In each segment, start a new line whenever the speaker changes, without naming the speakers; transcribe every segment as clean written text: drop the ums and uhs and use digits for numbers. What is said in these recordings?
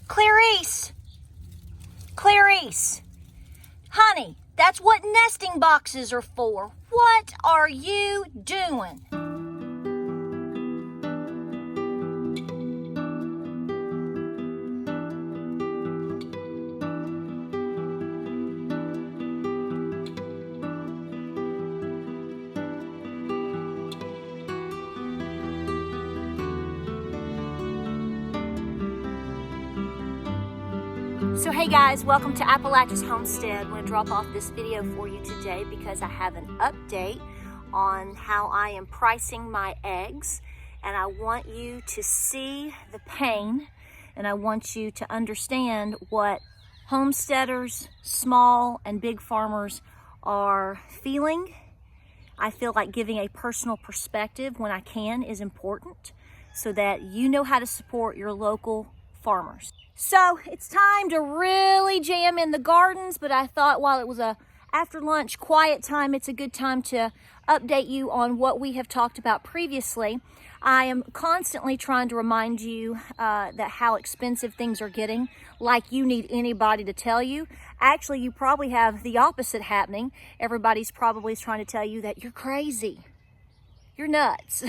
Clarice! Clarice! Honey, that's what nesting boxes are for. What are you doing? So hey guys, welcome to Appalachia's Homestead. I'm going to drop off this video for you today because I have an update on how I am pricing my eggs, and I want you to see the pain, and I want you to understand what homesteaders, small and big farmers are feeling. I feel like giving a personal perspective when I can is important so that you know how to support your local farmers. So it's time to really jam in the gardens, but I thought while it was a after lunch quiet time, it's a good time to update you on what we have talked about previously. I am constantly trying to remind you that how expensive things are getting, like you need anybody to tell you. Actually, you probably have the opposite happening. Everybody's probably trying to tell you that you're crazy. You're nuts.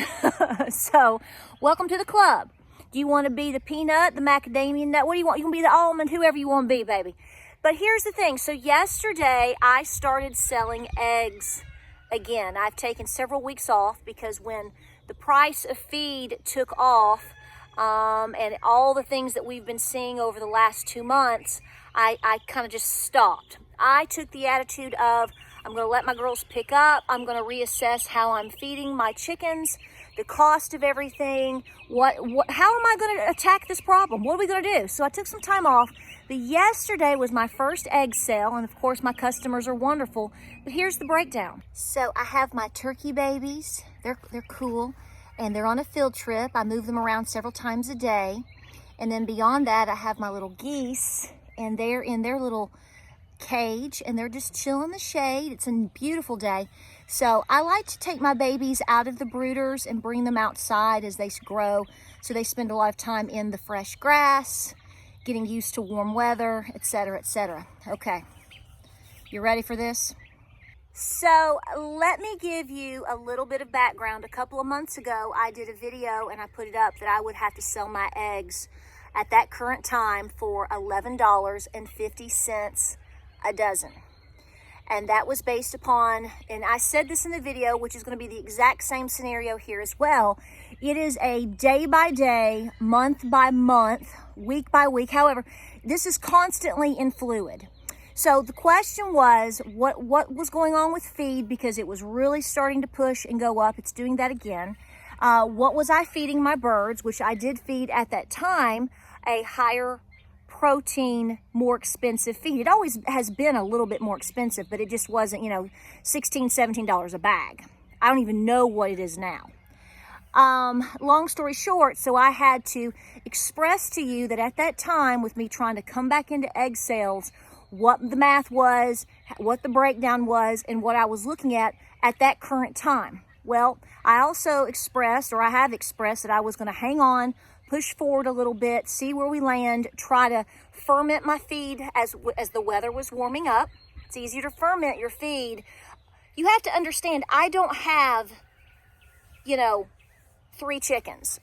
So welcome to the club. Do you want to be the peanut, the macadamia nut? What do you want? You can be the almond, whoever you want to be, baby. But here's the thing. So yesterday, I started selling eggs again. I've taken several weeks off because when the price of feed took off and all the things that we've been seeing over the last 2 months, I kind of just stopped. I took the attitude of, I'm going to let my girls pick up. I'm going to reassess how I'm feeding my chickens, the cost of everything. How am I going to attack this problem? What are we going to do? So I took some time off. But yesterday was my first egg sale, and of course my customers are wonderful. But here's the breakdown. So I have my turkey babies. They're cool, and they're on a field trip. I move them around several times a day. And then beyond that, I have my little geese, and they're in their little cage, and they're just chilling in the shade. It's a beautiful day. So I like to take my babies out of the brooders and bring them outside as they grow, so they spend a lot of time in the fresh grass, getting used to warm weather, etc., etc. Okay, you ready for this? So let me give you a little bit of background. A couple of months ago, I did a video and I put it up that I would have to sell my eggs at that current time for $11.50 a dozen. And that was based upon, and I said this in the video, which is going to be the exact same scenario here as well. It is a day by day, month by month, week by week. However, this is constantly in fluid. So the question was, what was going on with feed, because it was really starting to push and go up. It's doing that again. What was I feeding my birds, which I did feed at that time a higher protein, more expensive feed. It always has been a little bit more expensive, but it just wasn't, $16, $17 a bag. I don't even know what it is now. Long story short, so I had to express to you that at that time, with me trying to come back into egg sales, what the math was, what the breakdown was, and what I was looking at that current time. Well, I also expressed, or I have expressed, that I was going to hang on, push forward a little bit, see where we land, try to ferment my feed as the weather was warming up. It's easier to ferment your feed. You have to understand, I don't have, 3 chickens.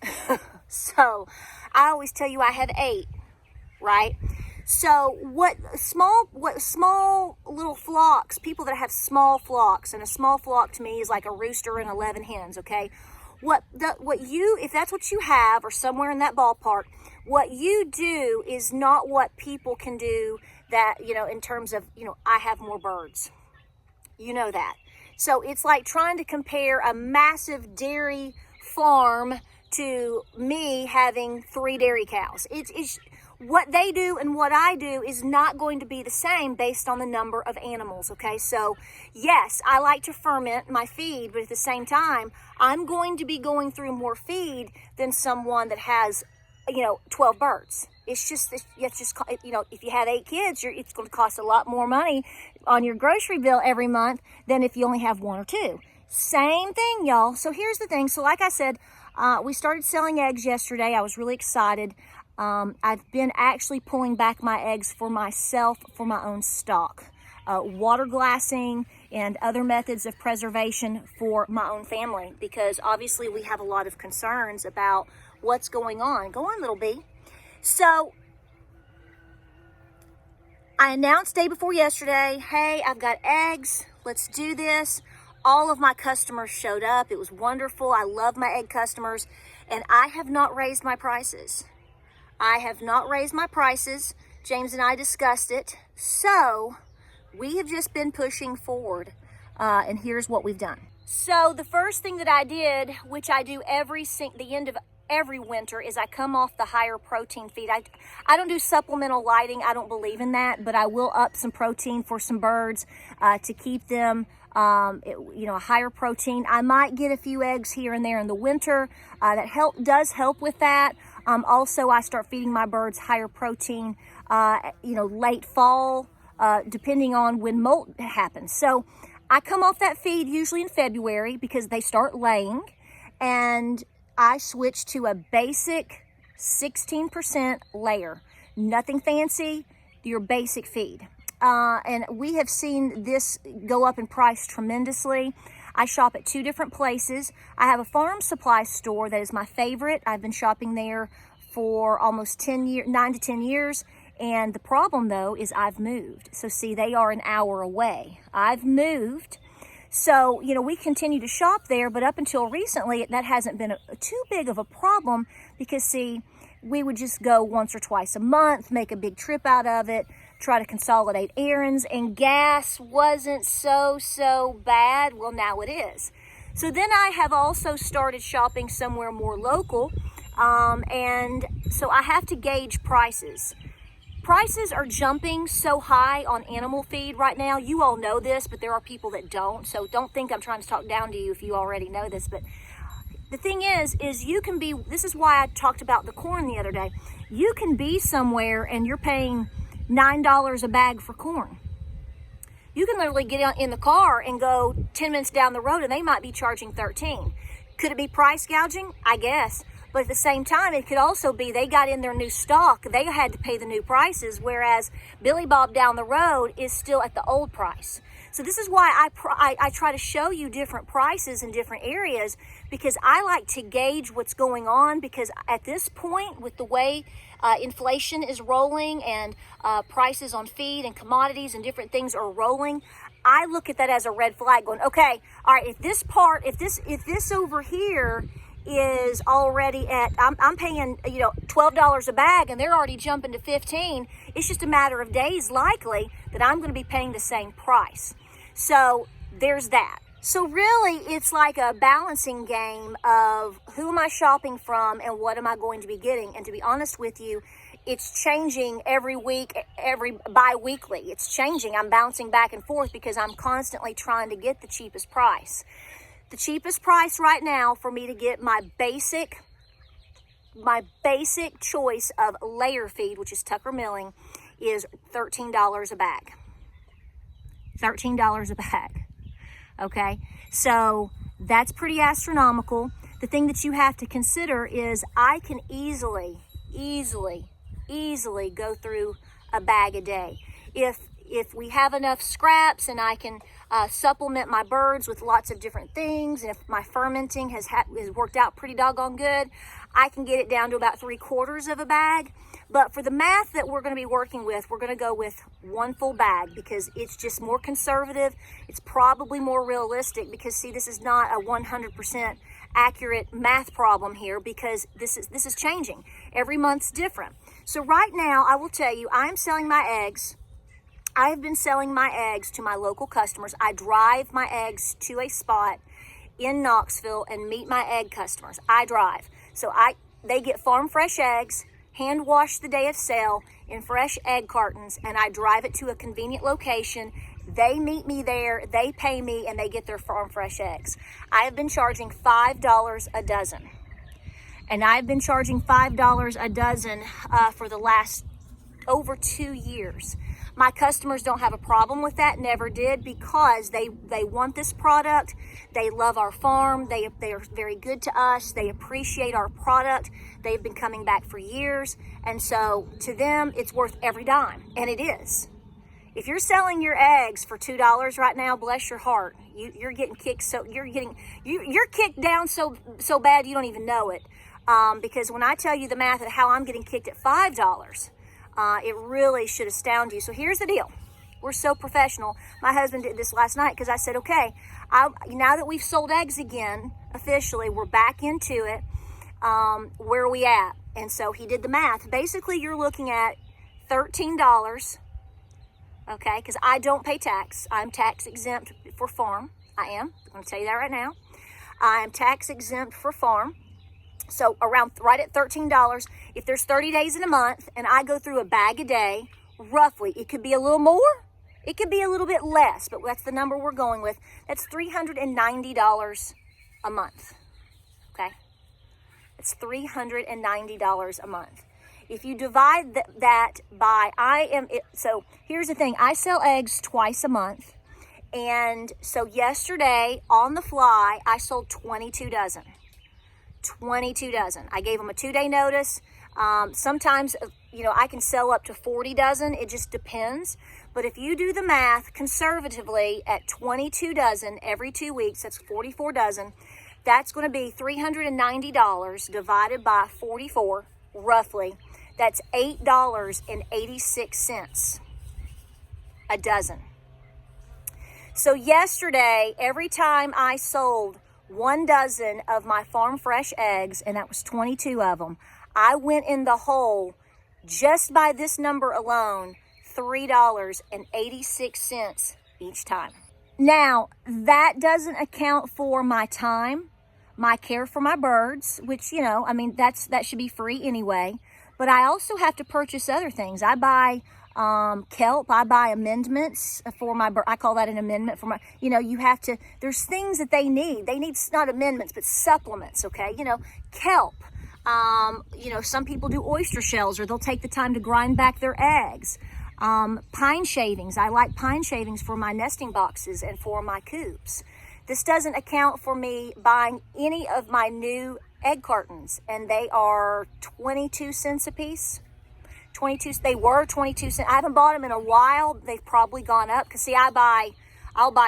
So I always tell you I have 8, right? So what small little flocks, people that have small flocks, and a small flock to me is like a rooster and 11 hens, okay? If that's what you have, or somewhere in that ballpark, what you do is not what people can do that, in terms of, I have more birds. You know that. So it's like trying to compare a massive dairy farm to me having 3 dairy cows. It's what they do and what I do is not going to be the same based on the number of animals, okay? So, yes, I like to ferment my feed, but at the same time, I'm going to be going through more feed than someone that has, 12 birds. It's just, if you have 8 kids, it's going to cost a lot more money on your grocery bill every month than if you only have 1 or 2. Same thing, y'all. So here's the thing. So like I said, we started selling eggs yesterday. I was really excited. I've been actually pulling back my eggs for myself, for my own stock. Water glassing and other methods of preservation for my own family, because obviously we have a lot of concerns about what's going on. Go on, little bee. So I announced day before yesterday, hey, I've got eggs, let's do this. All of my customers showed up. It was wonderful. I love my egg customers, and I have not raised my prices. I have not raised my prices. James and I discussed it. So we have just been pushing forward, and here's what we've done. So the first thing that I did, which I do the end of every winter, is I come off the higher protein feed. I don't do supplemental lighting. I don't believe in that, but I will up some protein for some birds to keep them, a higher protein. I might get a few eggs here and there in the winter. That does help with that. Also, I start feeding my birds higher protein, late fall, depending on when molt happens. So I come off that feed usually in February because they start laying, and I switch to a basic 16% layer. Nothing fancy, your basic feed. And we have seen this go up in price tremendously. I shop at 2 different places. I have a farm supply store that is my favorite. I've been shopping there for almost 9 to 10 years. And the problem, though, is I've moved. So, see, they are an hour away. I've moved. So, we continue to shop there, but up until recently, that hasn't been too big of a problem because, see, we would just go once or twice a month, make a big trip out of it, try to consolidate errands, and gas wasn't so bad. Well, now it is. So then I have also started shopping somewhere more local, and so I have to gauge prices. Prices are jumping so high on animal feed right now. You all know this, but there are people that don't. So don't think I'm trying to talk down to you if you already know this. But the thing is you can be, this is why I talked about the corn the other day. You can be somewhere and you're paying $9 a bag for corn. You can literally get in the car and go 10 minutes down the road and they might be charging $13. Could it be price gouging? I guess. But at the same time, it could also be they got in their new stock. They had to pay the new prices, whereas Billy Bob down the road is still at the old price. So this is why I try to show you different prices in different areas, because I like to gauge what's going on, because at this point, with the way inflation is rolling and prices on feed and commodities and different things are rolling, I look at that as a red flag going, okay, all right, if this over here is already at, I'm paying, $12 a bag and they're already jumping to 15. It's just a matter of days likely that I'm going to be paying the same price. So there's that. So really it's like a balancing game of who am I shopping from and what am I going to be getting? And to be honest with you, it's changing every week, bi-weekly. It's changing. I'm bouncing back and forth because I'm constantly trying to get the cheapest price. The cheapest price right now for me to get my basic choice of layer feed, which is Tucker Milling, is $13 a bag. $13 a bag. Okay, so that's pretty astronomical. The thing that you have to consider is I can easily go through a bag a day. If we have enough scraps and I can supplement my birds with lots of different things, and if my fermenting has worked out pretty doggone good, I can get it down to about 3/4 of a bag. But for the math that we're going to be working with, we're going to go with 1 full bag because it's just more conservative. It's probably more realistic because, see, this is not a 100% accurate math problem here because this is changing. Every month's different. So right now, I will tell you, I'm selling my eggs. I have been selling my eggs to my local customers. I drive my eggs to a spot in Knoxville and meet my egg customers. I drive. So they get farm fresh eggs, hand washed the day of sale in fresh egg cartons, and I drive it to a convenient location. They meet me there, they pay me, and they get their farm fresh eggs. I have been charging $5 a dozen. And I've been charging $5 a dozen for the last over 2 years. My customers don't have a problem with that, never did, because they want this product. They love our farm. They are very good to us. They appreciate our product. They've been coming back for years. And so to them, it's worth every dime, and it is. If you're selling your eggs for $2 right now, bless your heart. You're getting kicked, so you're kicked down so bad you don't even know it. Because when I tell you the math of how I'm getting kicked at $5, it really should astound you. So here's the deal. We're so professional. My husband did this last night because I said, okay, now that we've sold eggs again, officially, we're back into it. Where are we at? And so he did the math. Basically, you're looking at $13, okay, because I don't pay tax. I'm tax exempt for farm. I am. I'm going to tell you that right now. I am tax exempt for farm. So around right at $13, if there's 30 days in a month and I go through a bag a day, roughly, it could be a little more, it could be a little bit less, but that's the number we're going with. That's $390 a month, okay? It's $390 a month. If you divide that by, so here's the thing, I sell eggs twice a month. And so yesterday on the fly, I sold 22 dozen. 22 dozen. I gave them a 2-day notice. Sometimes, I can sell up to 40 dozen. It just depends. But if you do the math conservatively at 22 dozen every 2 weeks, that's 44 dozen. That's going to be $390 divided by 44, roughly. That's $8.86 a dozen. So yesterday, every time I sold 1 dozen of my farm fresh eggs, and that was 22 of them, I went in the hole just by this number alone, $3.86 each time. Now, that doesn't account for my time, my care for my birds, which, that should be free anyway. But I also have to purchase other things. I buy kelp. I buy amendments for my bird. I call that an amendment for my, there's things that they need. They need not amendments, but supplements, okay? Kelp. Some people do oyster shells, or they'll take the time to grind back their eggs. Pine shavings. I like pine shavings for my nesting boxes and for my coops. This doesn't account for me buying any of my new egg cartons, and they are 22 cents a piece. They were 22 cents. I haven't bought them in a while. They've probably gone up because, see, I'll buy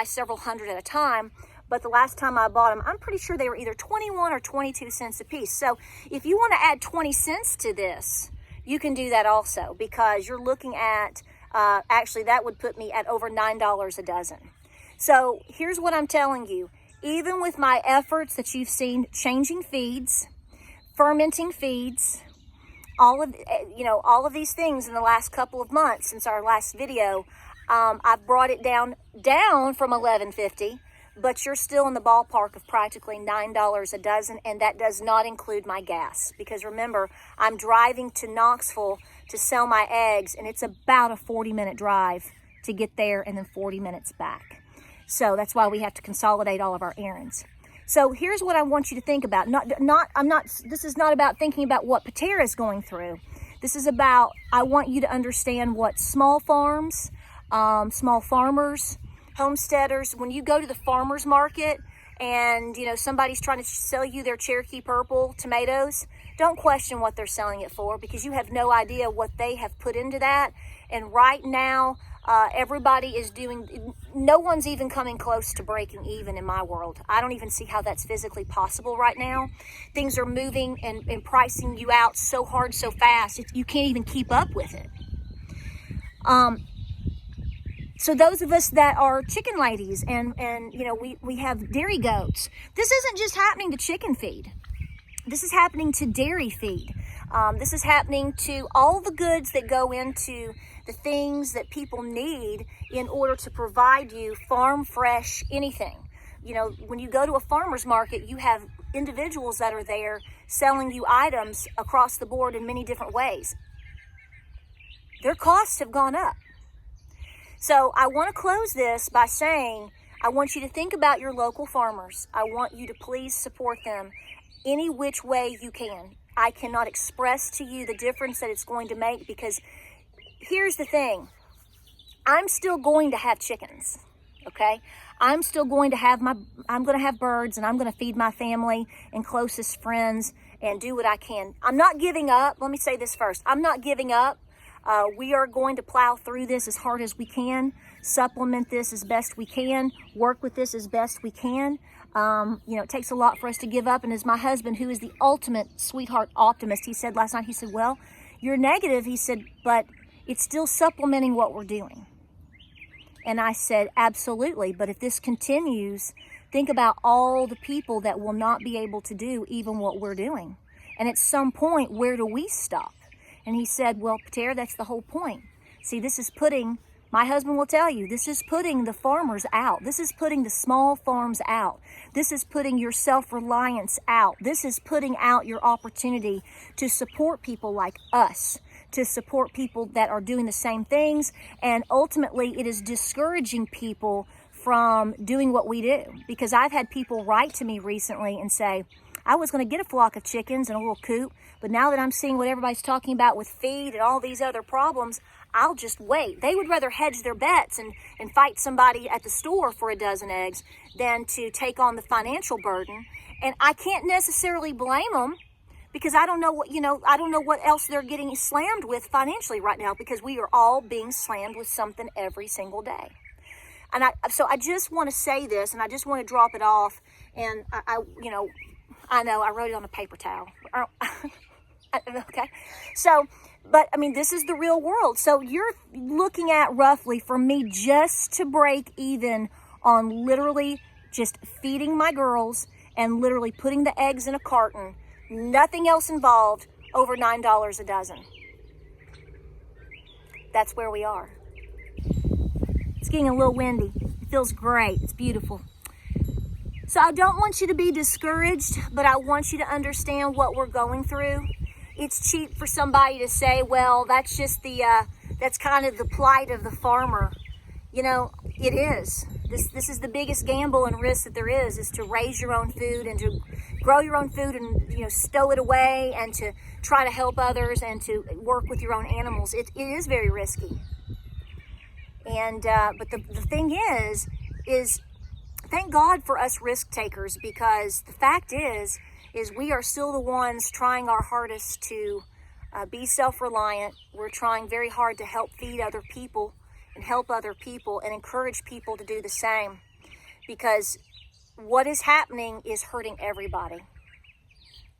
several hundred at a time. But the last time I bought them, I'm pretty sure they were either 21 or 22 cents a piece. So if you want to add 20 cents to this, you can do that also, because you're looking at, actually that would put me at over $9 a dozen. So here's what I'm telling you. Even with my efforts that you've seen, changing feeds, fermenting feeds, all of these things in the last couple of months since our last video, I've brought it down from $11.50, but you're still in the ballpark of practically $9 a dozen, and that does not include my gas. Because remember, I'm driving to Knoxville to sell my eggs, and it's about a 40-minute drive to get there and then 40 minutes back. So that's why we have to consolidate all of our errands. So here's what I want you to think about. This is not about thinking about what Patera is going through. This is about, I want you to understand what small farms, small farmers, homesteaders, when you go to the farmer's market and, somebody's trying to sell you their Cherokee Purple tomatoes, don't question what they're selling it for, because you have no idea what they have put into that. And right now, everybody is no one's even coming close to breaking even in my world. I don't even see how that's physically possible right now. Things are moving and pricing you out so hard, so fast, you can't even keep up with it. So those of us that are chicken ladies and we have dairy goats, this isn't just happening to chicken feed. This is happening to dairy feed. This is happening to all the goods that go into the things that people need in order to provide you farm fresh anything. When you go to a farmer's market, you have individuals that are there selling you items across the board in many different ways. Their costs have gone up. So I want to close this by saying, I want you to think about your local farmers. I want you to please support them any which way you can. I cannot express to you the difference that it's going to make, because here's the thing. I'm still going to have chickens, okay? I'm still going to have I'm going to have birds, and I'm going to feed my family and closest friends and do what I can. I'm not giving up. Let me say this first. I'm not giving up. We are going to plow through this as hard as we can, supplement this as best we can, work with this as best we can. It takes a lot for us to give up. And as my husband, who is the ultimate sweetheart optimist, he said last night, he said, well, you're negative. He said, but it's still supplementing what we're doing. And I said, absolutely. But if this continues, think about all the people that will not be able to do even what we're doing. And at some point, where do we stop? And he said, well, Tara, that's the whole point. See, this is putting, my husband will tell you, this is putting the farmers out. This is putting the small farms out. This is putting your self-reliance out. This is putting out your opportunity to support people like us, to support people that are doing the same things. And ultimately, it is discouraging people from doing what we do. Because I've had people write to me recently and say, I was going to get a flock of chickens and a little coop, but now that I'm seeing what everybody's talking about with feed and all these other problems, I'll just wait. They would rather hedge their bets and fight somebody at the store for a dozen eggs than to take on the financial burden. And I can't necessarily blame them, because I don't know what else they're getting slammed with financially right now, because we are all being slammed with something every single day. And so I just want to say this, and I just want to drop it off. And I know I wrote it on a paper towel. Okay. So, but I mean, this is the real world. So you're looking at roughly, for me, just to break even on literally just feeding my girls and literally putting the eggs in a carton, nothing else involved, over $9 a dozen. That's where we are. It's getting a little windy. It feels great. It's beautiful. So I don't want you to be discouraged, but I want you to understand what we're going through. It's cheap for somebody to say, well, that's just that's kind of the plight of the farmer. It is. This is the biggest gamble and risk that there is to raise your own food and to grow your own food and, stow it away and to try to help others and to work with your own animals. It is very risky. And, but the thing is thank God for us risk takers, because the fact is we are still the ones trying our hardest to be self-reliant. We're trying very hard to help feed other people and help other people and encourage people to do the same, because what is happening is hurting everybody.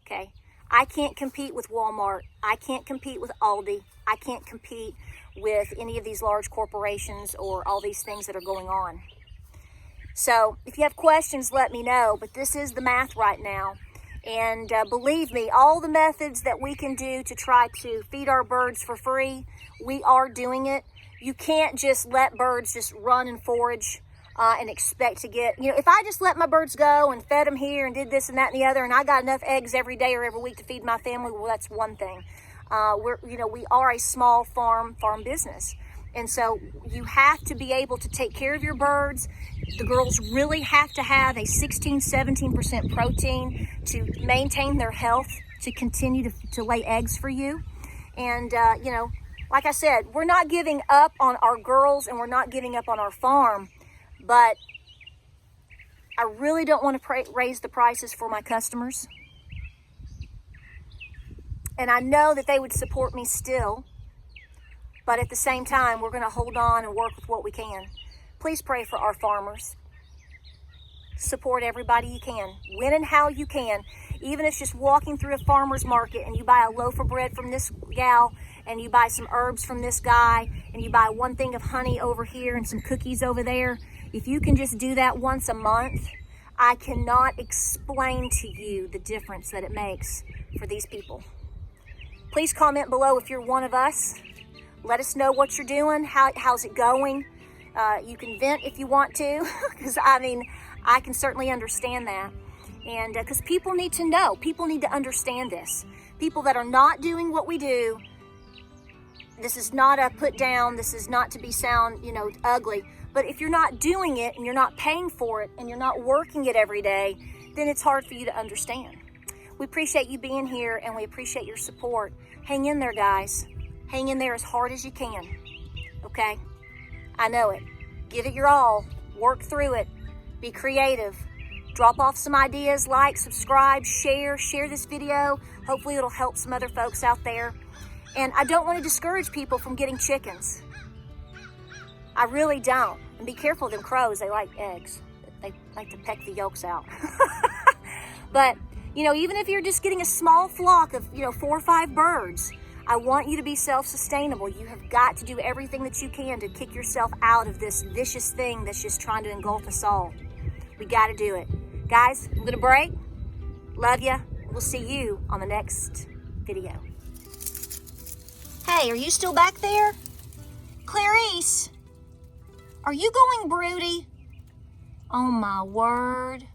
Okay? I can't compete with Walmart. I can't compete with Aldi. I can't compete with any of these large corporations or all these things that are going on. So if you have questions, let me know. But this is the math right now. And believe me, all the methods that we can do to try to feed our birds for free, we are doing it. You can't just let birds just run and forage and expect to get, if I just let my birds go and fed them here and did this and that and the other, and I got enough eggs every day or every week to feed my family, well, that's one thing. We are a small farm business. And so you have to be able to take care of your birds. The girls really have to have a 16-17% protein to maintain their health, to continue to lay eggs for you. And, like I said, we're not giving up on our girls and we're not giving up on our farm. But I really don't want to raise the prices for my customers. And I know that they would support me still. But at the same time, we're going to hold on and work with what we can. Please pray for our farmers. Support everybody you can. When and how you can. Even if it's just walking through a farmer's market and you buy a loaf of bread from this gal and you buy some herbs from this guy and you buy one thing of honey over here and some cookies over there. If you can just do that once a month, I cannot explain to you the difference that it makes for these people. Please comment below if you're one of us. Let us know what you're doing, how's it going. You can vent if you want to, because I can certainly understand that. And because people need to know, people need to understand this. People that are not doing what we do, this is not a put down, this is not to be sound, ugly. But if you're not doing it and you're not paying for it and you're not working it every day, then it's hard for you to understand. We appreciate you being here and we appreciate your support. Hang in there, guys. Hang in there as hard as you can, okay? I know it. Give it your all. Work through it. Be creative. Drop off some ideas, like, subscribe, share this video. Hopefully it'll help some other folks out there. And I don't want to discourage people from getting chickens. I really don't. And be careful of them crows. They like eggs. They like to peck the yolks out. But, you know, even if you're just getting a small flock of, 4 or 5 birds, I want you to be self-sustainable. You have got to do everything that you can to kick yourself out of this vicious thing that's just trying to engulf us all. We got to do it. Guys, I'm going to break. Love ya. We'll see you on the next video. Hey, are you still back there? Clarice, are you going broody? Oh my word.